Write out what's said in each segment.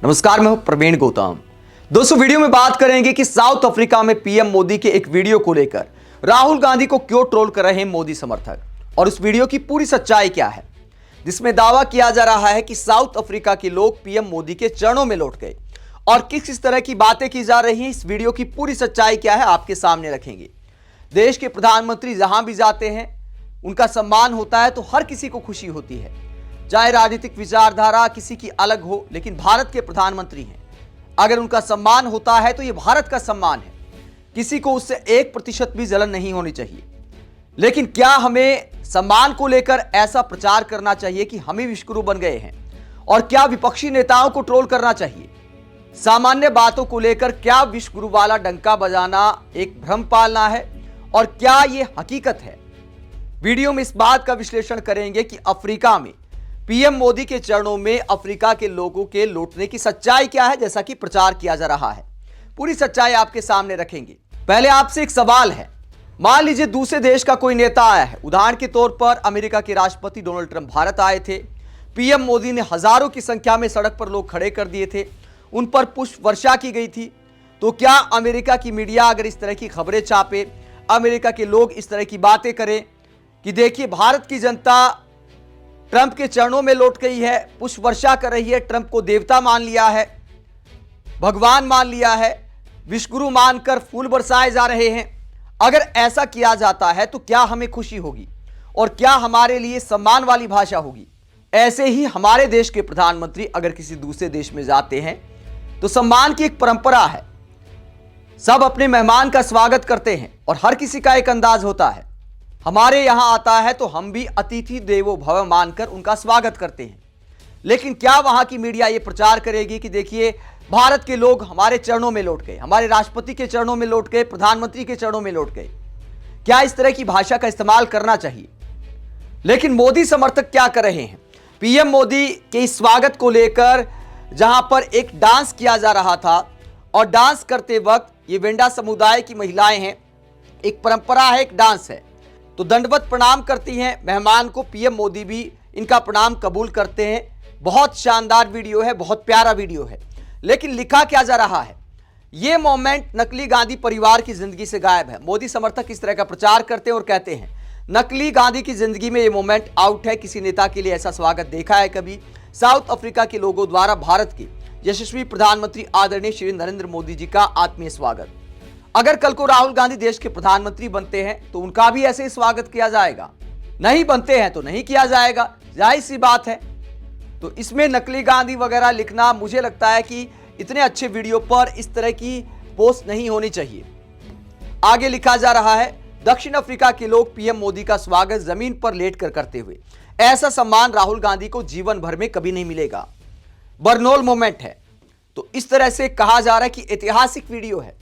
नमस्कार, मैं हूं प्रवीण गौतम। दोस्तों, वीडियो में बात करेंगे कि साउथ अफ्रीका में पीएम मोदी के एक वीडियो को लेकर राहुल गांधी को क्यों ट्रोल कर रहे हैं मोदी समर्थक, और उस वीडियो की पूरी सच्चाई क्या है, जिसमें दावा किया जा रहा है कि साउथ अफ्रीका के लोग पीएम मोदी के चरणों में लौट गए, और किस तरह की बातें की जा रही हैं। इस वीडियो की पूरी सच्चाई क्या है आपके सामने रखेंगे। देश के प्रधानमंत्री जहां भी जाते हैं उनका सम्मान होता है तो हर किसी को खुशी होती है, चाहे राजनीतिक विचारधारा किसी की अलग हो, लेकिन भारत के प्रधानमंत्री हैं। अगर उनका सम्मान होता है तो यह भारत का सम्मान है, किसी को उससे 1% भी जलन नहीं होनी चाहिए। लेकिन क्या हमें सम्मान को लेकर ऐसा प्रचार करना चाहिए कि हम ही विश्वगुरु बन गए हैं, और क्या विपक्षी नेताओं को ट्रोल करना चाहिए? सामान्य बातों को लेकर क्या विश्वगुरु वाला डंका बजाना एक भ्रम पालना है, और क्या यह हकीकत है? वीडियो में इस बात का विश्लेषण करेंगे कि अफ्रीका में पीएम मोदी के चरणों में अफ्रीका के लोगों के लौटने की सच्चाई क्या है, जैसा कि प्रचार किया जा रहा है। पूरी सच्चाई आपके सामने रखेंगे। पहले आपसे एक सवाल है, मान लीजिए दूसरे देश का कोई नेता आया है, उदाहरण के तौर पर अमेरिका के राष्ट्रपति डोनाल्ड ट्रंप भारत आए थे। पीएम मोदी ने हजारों की संख्या में सड़क पर लोग खड़े कर दिए थे, उन पर पुष्प वर्षा की गई थी। तो क्या अमेरिका की मीडिया अगर इस तरह की खबरें छापे, अमेरिका के लोग इस तरह की बातें करें कि देखिए भारत की जनता ट्रंप के चरणों में लौट गई है, पुष्प वर्षा कर रही है, ट्रंप को देवता मान लिया है, भगवान मान लिया है, विश्वगुरु मानकर फूल बरसाए जा रहे हैं, अगर ऐसा किया जाता है तो क्या हमें खुशी होगी, और क्या हमारे लिए सम्मान वाली भाषा होगी? ऐसे ही हमारे देश के प्रधानमंत्री अगर किसी दूसरे देश में जाते हैं तो सम्मान की एक परंपरा है, सब अपने मेहमान का स्वागत करते हैं और हर किसी का एक अंदाज होता है। हमारे यहां आता है तो हम भी अतिथि देवो भव मानकर उनका स्वागत करते हैं। लेकिन क्या वहां की मीडिया यह प्रचार करेगी कि देखिए भारत के लोग हमारे चरणों में लौट गए, हमारे राष्ट्रपति के चरणों में लौट गए, प्रधानमंत्री के चरणों में लौट गए? क्या इस तरह की भाषा का इस्तेमाल करना चाहिए? लेकिन मोदी समर्थक क्या कर रहे हैं? पीएम मोदी के इस स्वागत को लेकर जहां पर एक डांस किया जा रहा था, और डांस करते वक्त ये वेंडा समुदाय की महिलाएं हैं, एक परंपरा है, एक डांस है, तो दंडवत प्रणाम करती हैं मेहमान को। पीएम मोदी भी इनका प्रणाम कबूल करते हैं। बहुत शानदार वीडियो है, बहुत प्यारा वीडियो है। लेकिन लिखा क्या जा रहा है? यह मोमेंट नकली गांधी परिवार की जिंदगी से गायब है। मोदी समर्थक इस तरह का प्रचार करते हैं और कहते हैं नकली गांधी की जिंदगी में यह मोमेंट आउट है। किसी नेता के लिए ऐसा स्वागत देखा है कभी? साउथ अफ्रीका के लोगों द्वारा भारत के यशस्वी प्रधानमंत्री आदरणीय श्री नरेंद्र मोदी जी का आत्मीय स्वागत। अगर कल को राहुल गांधी देश के प्रधानमंत्री बनते हैं तो उनका भी ऐसे ही स्वागत किया जाएगा, नहीं बनते हैं तो नहीं किया जाएगा, जाहिर सी बात है। तो इसमें नकली गांधी वगैरह लिखना, मुझे लगता है कि इतने अच्छे वीडियो पर इस तरह की पोस्ट नहीं होनी चाहिए। आगे लिखा जा रहा है, दक्षिण अफ्रीका के लोग पीएम मोदी का स्वागत जमीन पर लेट कर करते हुए, ऐसा सम्मान राहुल गांधी को जीवन भर में कभी नहीं मिलेगा। बर्नोल मोमेंट है। तो इस तरह से कहा जा रहा है कि ऐतिहासिक वीडियो है।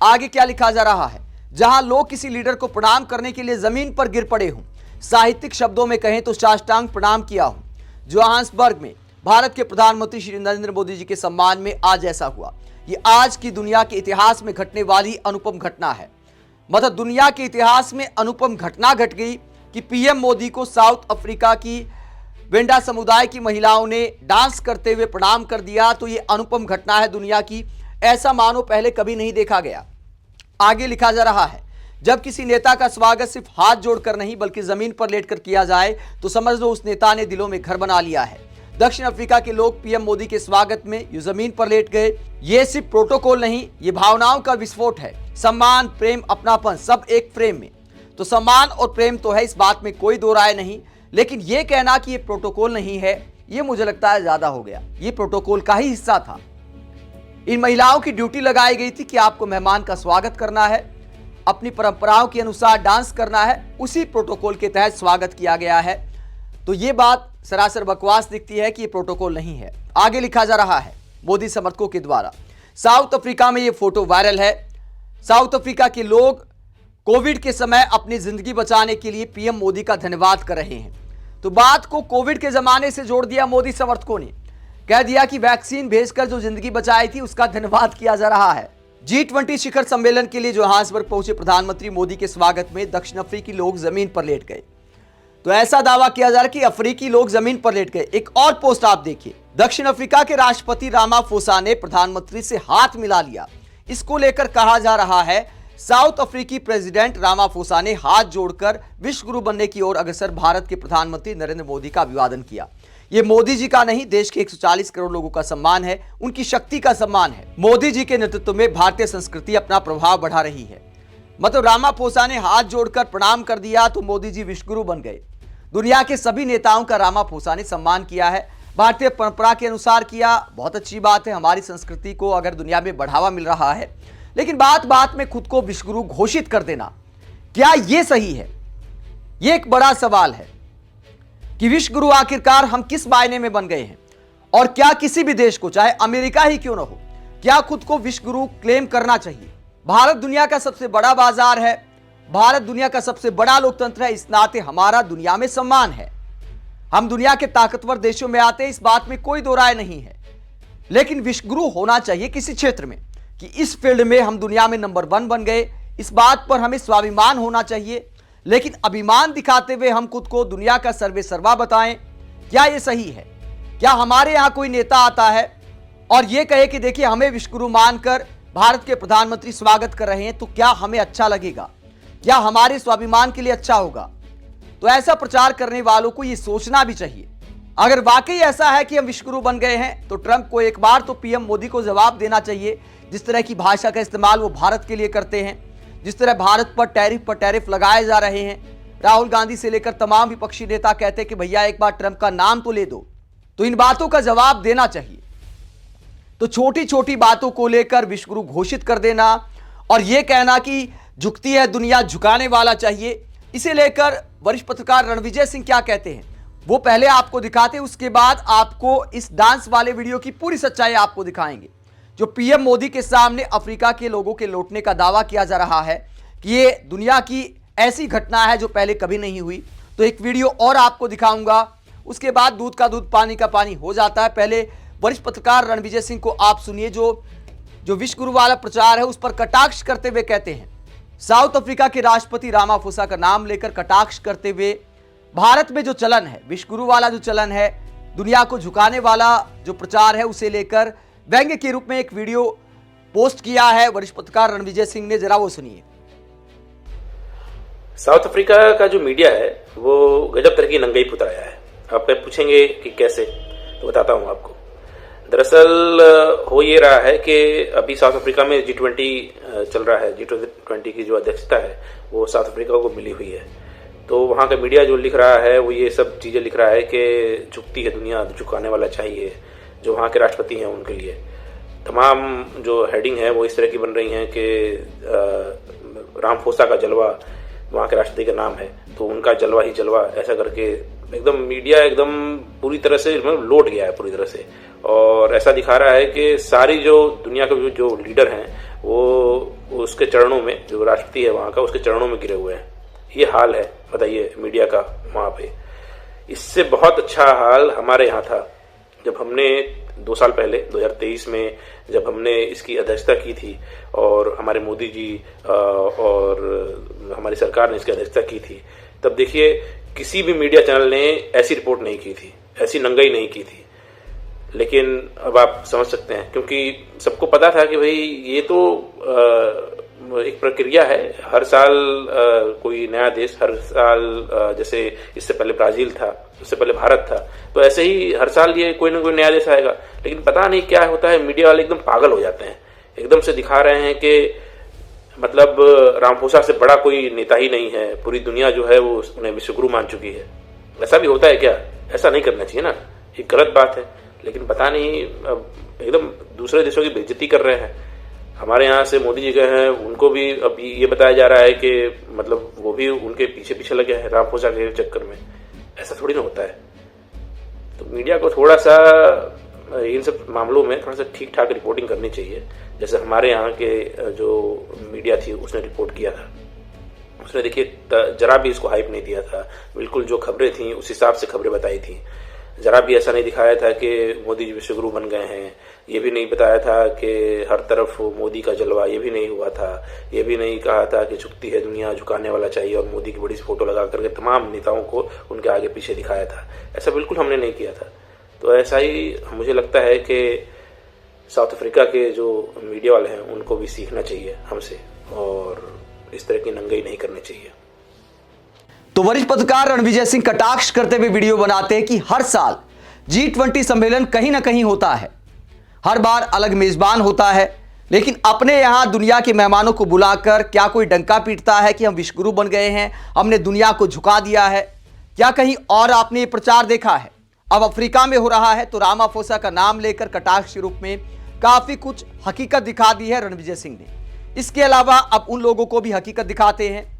आगे क्या लिखा जा रहा है? जहां लोग किसी लीडर को प्रणाम करने के लिए जमीन पर गिर पड़े हों, साहित्यिक शब्दों में कहें तो साष्टांग प्रणाम किया हो। जोहान्सबर्ग में भारत के प्रधानमंत्री श्री नरेंद्र मोदी जी के सम्मान में आज ऐसा हुआ। ये आज की दुनिया के इतिहास में घटने वाली अनुपम घटना है। मतलब दुनिया के इतिहास में अनुपम घटना घट गई कि पीएम मोदी को साउथ अफ्रीका की वेंडा समुदाय की महिलाओं ने डांस करते हुए प्रणाम कर दिया। तो ये अनुपम घटना है दुनिया की, ऐसा मानो पहले कभी नहीं देखा गया। आगे लिखा जा रहा है, जब किसी नेता का स्वागत सिर्फ हाथ जोड़कर नहीं बल्कि जमीन पर लेटकर किया जाए तो समझ लो उस नेता ने दिलों में घर बना लिया है। दक्षिण अफ्रीका के लोग पीएम मोदी के स्वागत में ये जमीन पर लेट गए। ये सिर्फ प्रोटोकॉल नहीं, ये भावनाओं का विस्फोट है। सम्मान, प्रेम, अपनापन सब एक फ्रेम में। तो सम्मान और प्रेम तो है, इस बात में कोई दो राय नहीं। लेकिन यह कहना कि ये प्रोटोकॉल नहीं है, ये मुझे लगता है ज्यादा हो गया। ये प्रोटोकॉल का ही हिस्सा था। इन महिलाओं की ड्यूटी लगाई गई थी कि आपको मेहमान का स्वागत करना है, अपनी परंपराओं के अनुसार डांस करना है, उसी प्रोटोकॉल के तहत स्वागत किया गया है। तो ये बात सरासर बकवास दिखती है कि ये प्रोटोकॉल नहीं है। आगे लिखा जा रहा है मोदी समर्थकों के द्वारा, साउथ अफ्रीका में ये फोटो वायरल है। साउथ अफ्रीका के लोग कोविड के समय अपनी जिंदगी बचाने के लिए पीएम मोदी का धन्यवाद कर रहे हैं। तो बात को कोविड के जमाने से जोड़ दिया मोदी समर्थकों ने, कह दिया कि वैक्सीन भेजकर जो जिंदगी बचाई थी उसका धन्यवाद किया जा रहा है। G20 शिखर सम्मेलन के लिए जोहान्सबर्ग पहुंचे प्रधानमंत्री मोदी के स्वागत में दक्षिण अफ्रीकी लोग जमीन पर लेट गए। तो ऐसा दावा किया जा रहा है कि अफ्रीकी लोग जमीन पर लेट गए। एक और पोस्ट आप देखिए, दक्षिण अफ्रीका के राष्ट्रपति रामाफोसा ने प्रधानमंत्री से हाथ मिला लिया। इसको लेकर कहा जा रहा है साउथ अफ्रीकी प्रेसिडेंट रामाफोसा ने हाथ जोड़कर विश्व गुरु बनने की ओर अग्रसर भारत के प्रधानमंत्री नरेंद्र मोदी का अभिवादन किया। ये मोदी जी का नहीं, देश के 140 करोड़ लोगों का सम्मान है, उनकी शक्ति का सम्मान है। मोदी जी के नेतृत्व में भारतीय संस्कृति अपना प्रभाव बढ़ा रही है। मतलब रामाफोसा ने हाथ जोड़कर प्रणाम कर दिया तो मोदी जी विश्वगुरु बन गए। दुनिया के सभी नेताओं का रामाफोसा ने सम्मान किया है, भारतीय परंपरा के अनुसार किया। बहुत अच्छी बात है, हमारी संस्कृति को अगर दुनिया में बढ़ावा मिल रहा है। लेकिन बात बात में खुद को विश्वगुरु घोषित कर देना, क्या यह सही है? यह एक बड़ा सवाल है कि विश्वगुरु आखिरकार हम किस मायने में बन गए हैं, और क्या किसी भी देश को, चाहे अमेरिका ही क्यों ना हो, क्या खुद को विश्वगुरु क्लेम करना चाहिए? भारत दुनिया का सबसे बड़ा बाजार है, भारत दुनिया का सबसे बड़ा लोकतंत्र है, इस नाते हमारा दुनिया में सम्मान है। हम दुनिया के ताकतवर देशों में आते हैं, इस बात में कोई दो राय नहीं है। लेकिन विश्वगुरु होना चाहिए किसी क्षेत्र में कि इस फील्ड में हम दुनिया में नंबर 1 बन गए, इस बात पर हमें स्वाभिमान होना चाहिए। लेकिन अभिमान दिखाते हुए हम खुद को दुनिया का सर्वे सर्वा बताएं, क्या यह सही है? क्या हमारे यहां कोई नेता आता है और यह कहे कि देखिए हमें विश्वगुरु मानकर भारत के प्रधानमंत्री स्वागत कर रहे हैं, तो क्या हमें अच्छा लगेगा? क्या हमारे स्वाभिमान के लिए अच्छा होगा? तो ऐसा प्रचार करने वालों को यह सोचना भी चाहिए। अगर वाकई ऐसा है कि हम विश्वगुरु बन गए हैं, तो ट्रंप को एक बार तो पीएम मोदी को जवाब देना चाहिए। जिस तरह की भाषा का इस्तेमाल वो भारत के लिए करते हैं, जिस तरह भारत पर टैरिफ लगाए जा रहे हैं, राहुल गांधी से लेकर तमाम विपक्षी नेता कहते हैं कि भैया एक बार ट्रंप का नाम तो ले दो, तो इन बातों का जवाब देना चाहिए। तो छोटी छोटी बातों को लेकर विश्वगुरु घोषित कर देना और यह कहना कि झुकती है दुनिया, झुकाने वाला चाहिए, इसे लेकर वरिष्ठ पत्रकार रणविजय सिंह क्या कहते हैं वो पहले आपको दिखाते हैं, उसके बाद आपको इस डांस वाले वीडियो की पूरी सच्चाई आपको दिखाएंगे। जो पीएम मोदी के सामने अफ्रीका के लोगों के लौटने का दावा किया जा रहा है कि ये दुनिया की ऐसी घटना है जो पहले कभी नहीं हुई। तो एक वीडियो और आपको दिखाऊंगा, उसके बाद दूध का दूध पानी का पानी हो जाता है। पहले वरिष्ठ पत्रकार रणविजय सिंह को आप सुनिए, जो विश्वगुरु वाला प्रचार है उस पर कटाक्ष करते हुए कहते हैं, साउथ अफ्रीका के राष्ट्रपति रामाफोसा का नाम लेकर कटाक्ष करते हुए, भारत में जो चलन है, विश्वगुरु वाला जो चलन है, दुनिया को झुकाने वाला जो प्रचार है, उसे लेकर व्यंग्य के रूप में एक वीडियो पोस्ट किया है वरिष्ठ पत्रकार रणविजय सिंह ने। जरा वो सुनिए। साउथ अफ्रीका का जो मीडिया है वो गजब तरह की नंगाई पुतराया है। आप पूछेंगे कि कैसे, तो बताता हूं आपको। दरअसल हो ये रहा है कि अभी साउथ अफ्रीका में G20 चल रहा है। G20 की जो अध्यक्षता है वो साउथ अफ्रीका को मिली हुई है। तो वहाँ का मीडिया जो लिख रहा है वो ये सब चीज़ें लिख रहा है कि झुकती है दुनिया, झुकाने वाला चाहिए। जो वहाँ के राष्ट्रपति हैं उनके लिए तमाम जो हेडिंग है वो इस तरह की बन रही हैं कि रामाफोसा का जलवा वहाँ के राष्ट्रपति का नाम है, तो उनका जलवा ही जलवा, ऐसा करके एकदम मीडिया एकदम पूरी तरह से लौट गया है पूरी तरह से। और ऐसा दिखा रहा है कि सारी जो दुनिया के जो लीडर हैं वो उसके चरणों में, जो राष्ट्रपति है वहाँ का, उसके चरणों में गिरे हुए हैं। ये हाल है, बताइए, मीडिया का वहाँ पे। इससे बहुत अच्छा हाल हमारे यहाँ था जब हमने 2 साल पहले 2023 में जब हमने इसकी अध्यक्षता की थी और हमारे मोदी जी और हमारी सरकार ने इसकी अध्यक्षता की थी। तब देखिए किसी भी मीडिया चैनल ने ऐसी रिपोर्ट नहीं की थी, ऐसी नंगाई नहीं की थी। लेकिन अब आप समझ सकते हैं, क्योंकि सबको पता था कि भाई ये तो एक प्रक्रिया है। हर साल कोई नया देश, हर साल जैसे इससे पहले ब्राजील था, उससे पहले भारत था, तो ऐसे ही हर साल ये कोई ना कोई नया देश आएगा। लेकिन पता नहीं क्या होता है, मीडिया वाले एकदम पागल हो जाते हैं, एकदम से दिखा रहे हैं कि मतलब रामाफोसा से बड़ा कोई नेता ही नहीं है, पूरी दुनिया जो है वो उन्हें विश्वगुरु मान चुकी है। ऐसा भी होता है क्या? ऐसा नहीं करना चाहिए ना, ये गलत बात है। लेकिन पता नहीं अब एकदम दूसरे देशों की बेइज्जती कर रहे हैं। हमारे यहाँ से मोदी जी गए हैं, उनको भी अब ये बताया जा रहा है कि मतलब वो भी उनके पीछे पीछे लगे हैं रामाफोसा के चक्कर में। ऐसा थोड़ी ना होता है। तो मीडिया को थोड़ा सा इन सब मामलों में थोड़ा सा ठीक ठाक रिपोर्टिंग करनी चाहिए। जैसे हमारे यहाँ के जो मीडिया थी उसने रिपोर्ट किया था, उसने देखिए जरा भी इसको हाइप नहीं दिया था, बिल्कुल जो खबरें थी उस हिसाब से खबरें बताई थी। जरा भी ऐसा नहीं दिखाया था कि मोदी जी विश्वगुरु बन गए हैं। ये भी नहीं बताया था कि हर तरफ मोदी का जलवा, ये भी नहीं हुआ था। ये भी नहीं कहा था कि झुकती है दुनिया, झुकाने वाला चाहिए, और मोदी की बड़ी सी फोटो लगा करके तमाम नेताओं को उनके आगे पीछे दिखाया था। ऐसा बिल्कुल हमने नहीं किया था। तो ऐसा ही मुझे लगता है कि साउथ अफ्रीका के जो मीडिया वाले हैं उनको भी सीखना चाहिए हमसे, और इस तरह की नंगाई नहीं करनी चाहिए। तो वरिष्ठ पत्रकार रणविजय सिंह कटाक्ष करते हुए वीडियो बनाते हैं कि हर साल G20 सम्मेलन कहीं ना कहीं होता है, हर बार अलग मेजबान होता है, लेकिन अपने यहां दुनिया के मेहमानों को बुलाकर क्या कोई डंका पीटता है कि हम विश्वगुरु बन गए हैं, हमने दुनिया को झुका दिया है? क्या कहीं और आपने ये प्रचार देखा है? अब अफ्रीका में हो रहा है तो रामाफोसा का नाम लेकर कटाक्ष के रूप में काफी कुछ हकीकत दिखा दी है रणविजय सिंह ने। इसके अलावा अब उन लोगों को भी हकीकत दिखाते हैं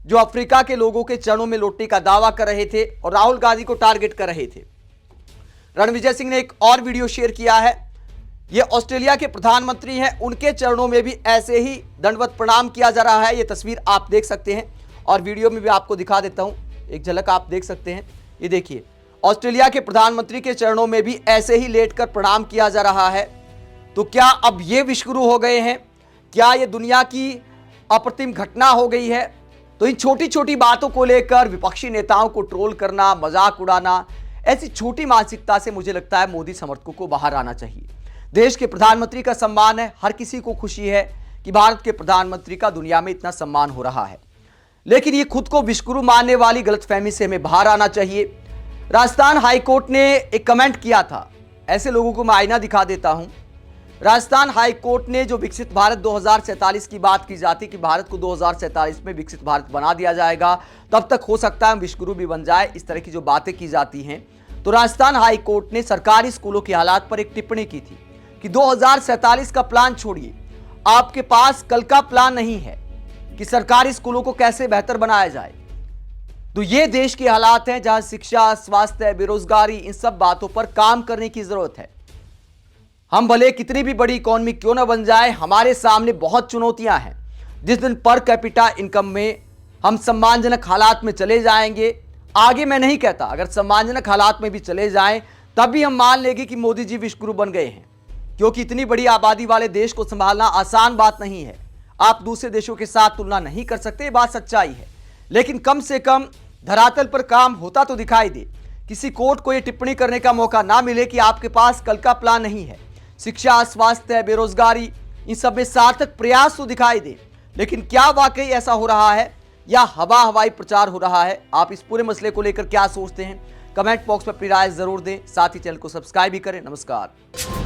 जो अफ्रीका के लोगों के चरणों में लौटने का दावा कर रहे थे और राहुल गांधी को टारगेट कर रहे थे। रणविजय सिंह ने एक और वीडियो शेयर किया है। ये ऑस्ट्रेलिया के प्रधानमंत्री हैं, उनके चरणों में भी ऐसे ही दंडवत प्रणाम किया जा रहा है। ये तस्वीर आप देख सकते हैं और वीडियो में भी आपको दिखा देता हूं, एक झलक आप देख सकते हैं। ये देखिए, ऑस्ट्रेलिया के प्रधानमंत्री के चरणों में भी ऐसे ही लेटकर प्रणाम किया जा रहा है। तो क्या अब ये विश्वगुरु हो गए हैं? क्या ये दुनिया की अप्रतिम घटना हो गई है? तो इन छोटी छोटी बातों को लेकर विपक्षी नेताओं को ट्रोल करना, मजाक उड़ाना, ऐसी छोटी मानसिकता से मुझे लगता है मोदी समर्थकों को बाहर आना चाहिए। देश के प्रधानमंत्री का सम्मान है, हर किसी को खुशी है कि भारत के प्रधानमंत्री का दुनिया में इतना सम्मान हो रहा है, लेकिन ये खुद को विश्वगुरु मानने वाली गलतफहमी से हमें बाहर आना चाहिए। राजस्थान हाईकोर्ट ने एक कमेंट किया था, ऐसे लोगों को मैं आईना दिखा देता हूं। राजस्थान हाईकोर्ट ने जो विकसित भारत 2047 की बात की जाती कि भारत को 2047 में विकसित भारत बना दिया जाएगा, तब तक हो सकता है हम विश्वगुरु भी बन जाए, इस तरह की जो बातें की जाती हैं, तो राजस्थान हाईकोर्ट ने सरकारी स्कूलों के हालात पर एक टिप्पणी की थी कि 2047 का प्लान छोड़िए, आपके पास कल का प्लान नहीं है कि सरकारी स्कूलों को कैसे बेहतर बनाया जाए। तो ये देश के हालात हैं जहां शिक्षा, स्वास्थ्य, बेरोजगारी, इन सब बातों पर काम करने की जरूरत है। हम भले कितनी भी बड़ी इकोनॉमी क्यों ना बन जाए, हमारे सामने बहुत चुनौतियां हैं। जिस दिन पर कैपिटा इनकम में हम सम्मानजनक हालात में चले जाएंगे, आगे मैं नहीं कहता, अगर सम्मानजनक हालात में भी चले जाएं तब भी हम मान लेंगे कि मोदी जी विश्वगुरु बन गए हैं, क्योंकि इतनी बड़ी आबादी वाले देश को संभालना आसान बात नहीं है। आप दूसरे देशों के साथ तुलना नहीं कर सकते, ये बात सच्चाई है, लेकिन कम से कम धरातल पर काम होता तो दिखाई दे। किसी कोर्ट को यह टिप्पणी करने का मौका ना मिले कि आपके पास कल का प्लान नहीं है। शिक्षा, स्वास्थ्य, बेरोजगारी, इन सब में सार्थक प्रयास तो दिखाई दे, लेकिन क्या वाकई ऐसा हो रहा है या हवाई प्रचार हो रहा है? आप इस पूरे मसले को लेकर क्या सोचते हैं? कमेंट बॉक्स में अपनी राय जरूर दें, साथ ही चैनल को सब्सक्राइब भी करें। नमस्कार।